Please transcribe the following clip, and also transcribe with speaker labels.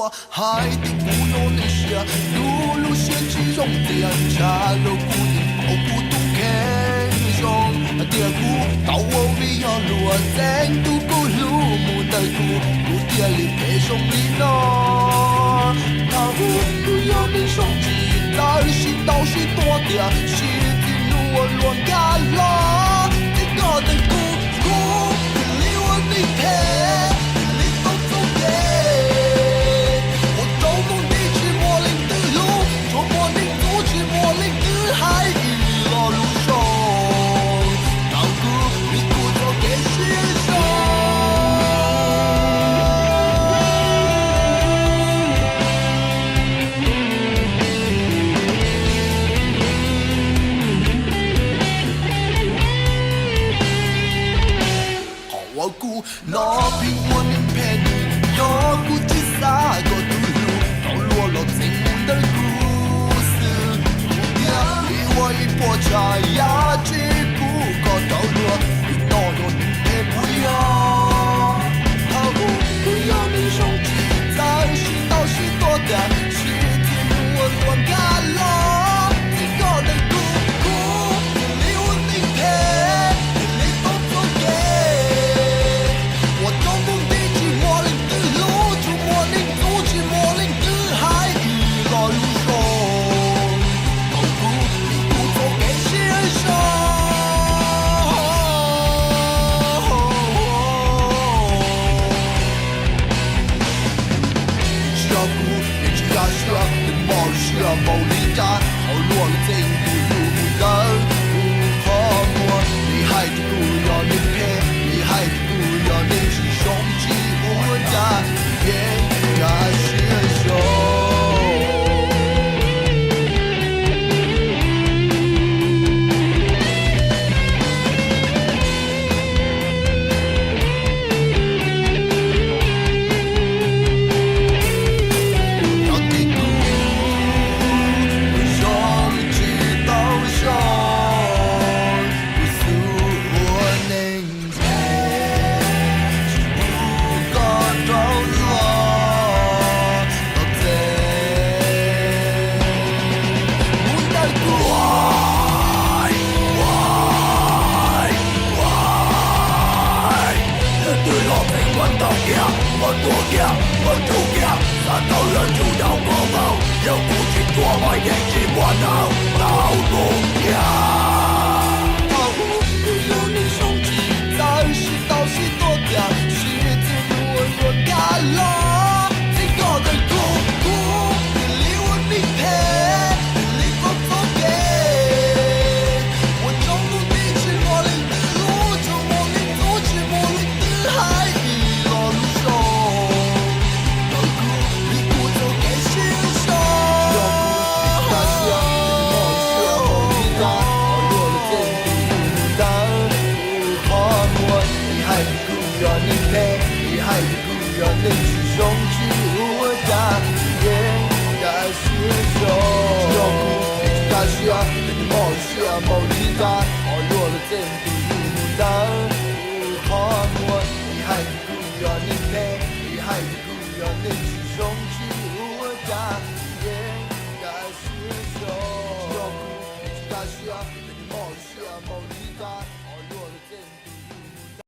Speaker 1: 我海的不用那些，路路险起用点，茶楼古典保护都看上，点古到我为要落山都古路木的古典里配上你呢，他不要你手机，但是倒是多点，是的路我乱干了，这个的古古，离我你陪。那平我宁陪你，要估计啥个都路，到落了情梦的故事。你我一波茶呀，只不过到落，你那个宁陪不要。不要你手机，暂时倒是多的，时间我乱干了，这个的故故，你我宁陪。毛里扎，好落了这一步路人不和我，你还是不要你陪，你还是不要你是兄弟我家，别那是手。毛里扎，我落了这度路单，不和我，你还是不要你陪，你还是不要你去送去我家，该是手，要不，该是啊，毛里扎。